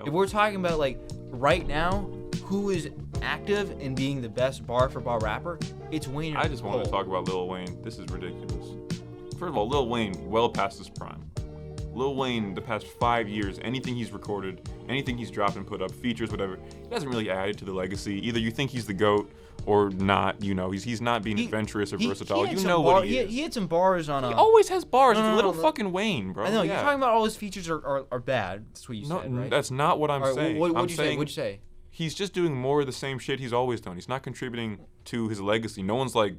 If we're talking about like right now, who is active in being the best bar for bar rapper, it's Wayne. I just wanted to talk about Lil Wayne. This is ridiculous. First of all, Lil Wayne well past his prime. Lil Wayne, the past 5 years, anything he's recorded, anything he's dropped and put up, features, whatever, he hasn't really added to the legacy. Either you think he's the GOAT or not. You know, he's not being adventurous or versatile. You know what he is. He had some bars on. He always has bars. It's little fucking Wayne, bro. I know. You're talking about all his features are bad. That's what you said, right? That's not what I'm saying. What'd you say? He's just doing more of the same shit he's always done. He's not contributing to his legacy. No one's like,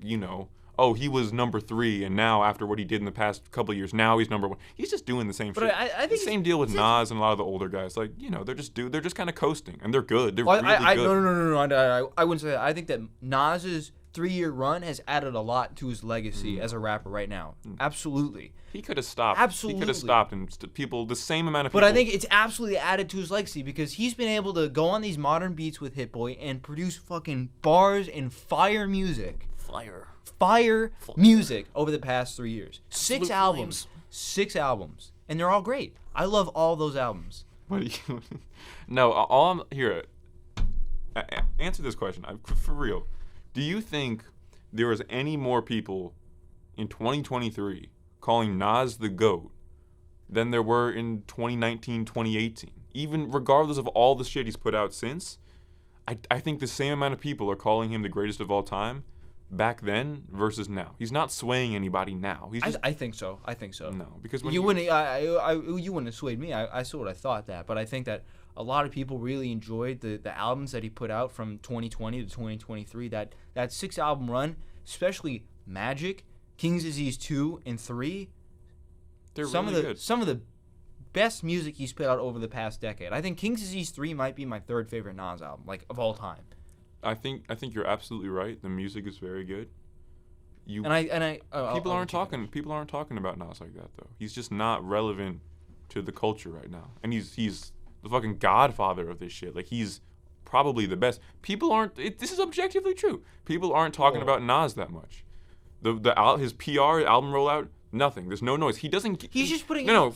oh, he was number 3, and now after what he did in the past couple of years, now he's number 1. He's just doing the same shit. I think the same deal with Nas and a lot of the older guys. Like, they're just kind of coasting, and they're good. They're really good. No. I wouldn't say that. I think that Nas's 3-year run has added a lot to his legacy as a rapper right now. Absolutely. He could have stopped. Absolutely. He could have stopped, and the same amount of people. But I think it's absolutely added to his legacy because he's been able to go on these modern beats with Hit Boy and produce fucking bars and fire music. Fire music over the past 3 years. Six albums, and they're all great. I love all those albums. What do you? No, all I'm here. Answer this question for real. Do you think there was any more people in 2023 calling Nas the GOAT than there were in 2019, 2018? Even regardless of all the shit he's put out since, I think the same amount of people are calling him the greatest of all time back then versus now. He's not swaying anybody now. I think so. No, because when you wouldn't have swayed me. I sort of thought that, but I think that a lot of people really enjoyed the albums that he put out from 2020 to 2023. That 6-album run, especially Magic, King's Disease 2 and 3. They're really good. Some of the best music he's put out over the past decade. I think King's Disease 3 might be my 3rd favorite Nas album, like of all time. I think you're absolutely right. The music is very good. People aren't talking about Nas like that though. He's just not relevant to the culture right now. And he's the fucking godfather of this shit. Like he's probably the best. People aren't. This is objectively true. People aren't talking about Nas that much. His PR album rollout, nothing. There's no noise. He doesn't. He's just putting. No.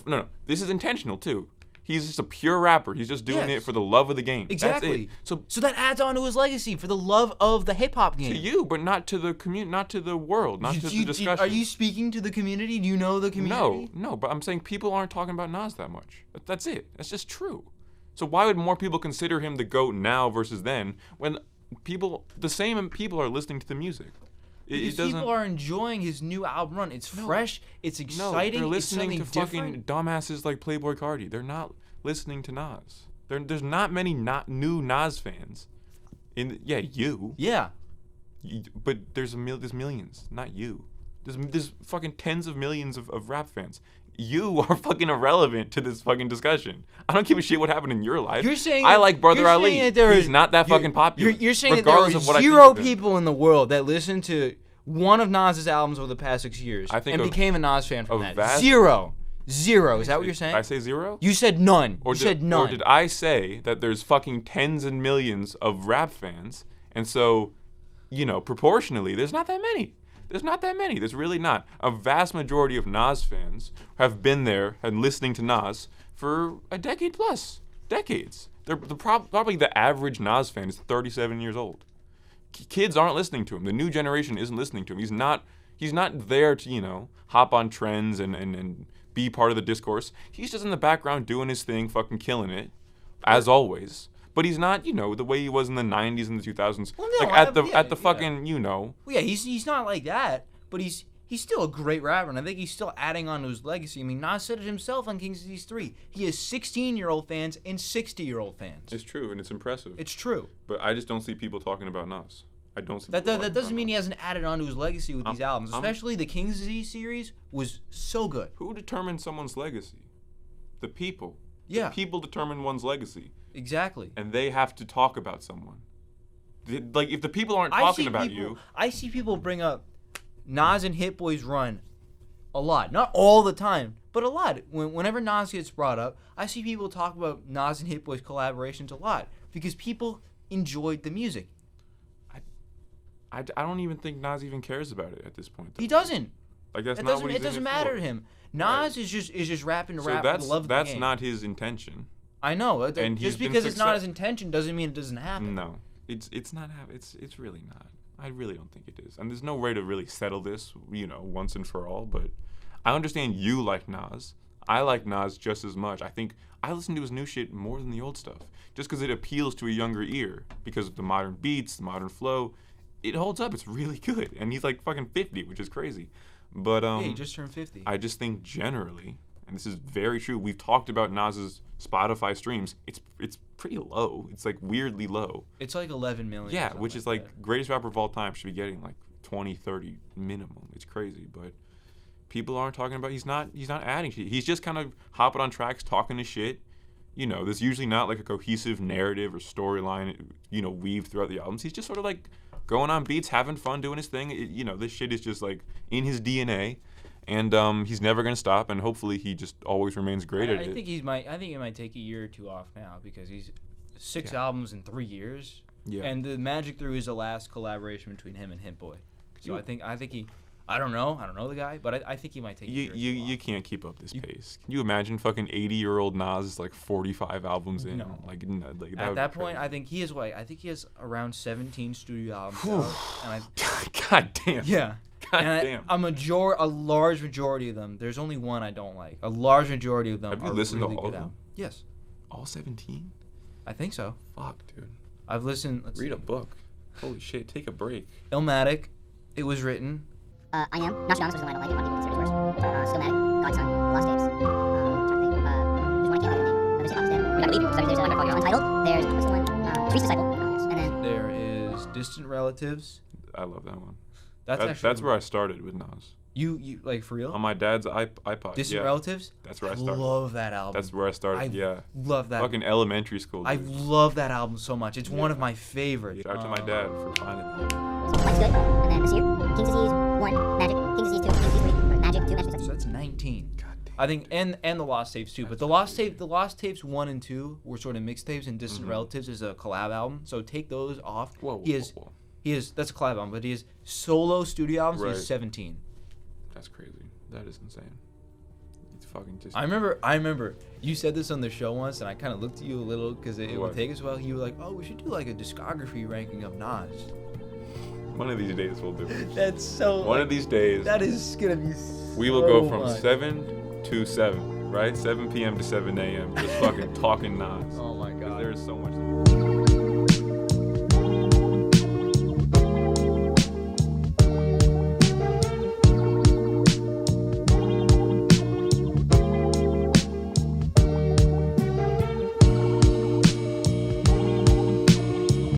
This is intentional too. He's just a pure rapper. He's just doing it for the love of the game. Exactly. That's it. So that adds on to his legacy for the love of the hip hop game. To you, but not to the community, not to the world, not to the discussion. Are you speaking to the community? Do you know the community? No. But I'm saying people aren't talking about Nas that much. That's it. That's just true. So why would more people consider him the GOAT now versus then when the same people are listening to the music? Because people are enjoying his new album run. It's fresh. It's exciting. They're listening to different. fucking dumbasses like Playboi Carti. They're not listening to Nas. There's not many new Nas fans. You. Yeah. But there's millions, not you. There's fucking tens of millions of rap fans. You are fucking irrelevant to this fucking discussion. I don't give a shit what happened in your life. You're saying I like Brother Ali. He's not that fucking popular. You're saying that there are 0 people in the world that listened to one of Nas's albums over the past 6 years and became a Nas fan from that. Zero. Is that what you're saying? Did I say 0? You said none. You said none. Or did I say that there's fucking tens and millions of rap fans, and so, proportionally, there's not that many. There's really not. A vast majority of Nas fans have been there and listening to Nas for a decade plus. Decades. Probably the average Nas fan is 37 years old. Kids aren't listening to him. The new generation isn't listening to him. He's not there to, hop on trends and be part of the discourse. He's just in the background doing his thing, fucking killing it, as always. But he's not, the way he was in the 90s and the 2000s. Well, no, at the fucking. Well, yeah, he's not like that, but he's still a great rapper, and I think he's still adding on to his legacy. I mean, Nas said it himself on King's Disease 3. He has 16-year-old fans and 60-year-old fans. It's true, and it's impressive. It's true. But I just don't see people talking about Nas. I don't see that doesn't mean he hasn't added on to his legacy with these albums. Especially the King's Disease series was so good. Who determines someone's legacy? The people. Yeah. The people determine one's legacy. Exactly. And they have to talk about someone. Like, if the people aren't talking about you... I see people bring up Nas and Hit Boy's run a lot. Not all the time, but a lot. Whenever Nas gets brought up, I see people talk about Nas and Hit Boy's collaborations a lot because people enjoyed the music. I don't even think Nas even cares about it at this point. Though. He doesn't. Like, that's not what he's It doesn't matter to him. Nas is just rapping to rap for the love of the game. That's not his intention. I know. And Just because it's not his intention doesn't mean it doesn't happen. No, it's not it's really not. I really don't think it is. And there's no way to really settle this, once and for all. But I understand you like Nas. I like Nas just as much. I think I listen to his new shit more than the old stuff, just because it appeals to a younger ear, because of the modern beats, the modern flow. It holds up. It's really good. And he's like fucking 50, which is crazy. But he just turned 50. I just think generally, and this is very true, we've talked about Nas's Spotify streams. It's pretty low. It's like weirdly low. It's like 11 million. Yeah, which is like greatest rapper of all time should be getting like 20, 30 minimum. It's crazy, but people aren't talking about. He's not adding shit. He's just kind of hopping on tracks, talking to shit. There's usually not like a cohesive narrative or storyline, weaved throughout the albums. He's just sort of like going on beats, having fun, doing his thing. This shit is just like in his DNA, and he's never gonna stop. And hopefully, he just always remains great at it. I think he might take a year or two off now because he's 6 albums in 3 years. Yeah. And the Magic 3 is the last collaboration between him and Hit Boy. So I think he. I don't know the guy, but I think he might take a year or two off. You can't keep up this pace. Can you imagine fucking 80-year-old Nas is like 45 albums in? No. Like At that point, I think he has around 17 studio albums out. God damn. Yeah. God damn. A large majority of them. There's only one I don't like. A large majority of them. Have you are listened really to all good of them? Yes. All 17? I think so. Fuck, dude. I've listened. Read a book. Holy shit, take a break. Illmatic. It was written. I Am, Nostradamus, which is one I don't like, a lot of people consider it worse. Stillmatic, Godson, Lost Tapes. I'm trying to think. There's one I can't think of the name. There's Upstairs. We're Gonna Leave You. So there's Untitled. There's, what's the one? Priest Disciple. And then There is Distant Relatives. I love that one. That's where I started with Nas. You like for real? On my dad's iPod. Distant Relatives? That's where I started. I love that album. That's where I started, yeah. Love that. Fucking elementary school. I Dude. love that album so much. It's one of my favorites. Shout out to my dad for finding it. Life's Good. And then this year, King's Disease 1, Magic, King's Disease 2, King's Disease 3, or Magic 2, Magic 2. So that's 19. God damn. I think and the Lost Tapes too. But the Lost Tapes 1 and 2 were sort of mixtapes, and Distant Relatives is a collab album. So take those off. Whoa. He is that's a collab album, but he has solo studio albums. Right. He's 17. That's crazy. That is insane. It's fucking just. I remember you said this on the show once, and I kind of looked at you a little because it would take us a while. You were like, "Oh, we should do like a discography ranking of Nas." One of these days we'll do it. That's so. One of these days. That is gonna be. We will go from 7 to 7, right? 7 p.m. to 7 a.m. Just fucking talking Nas. Oh my god. There is so much.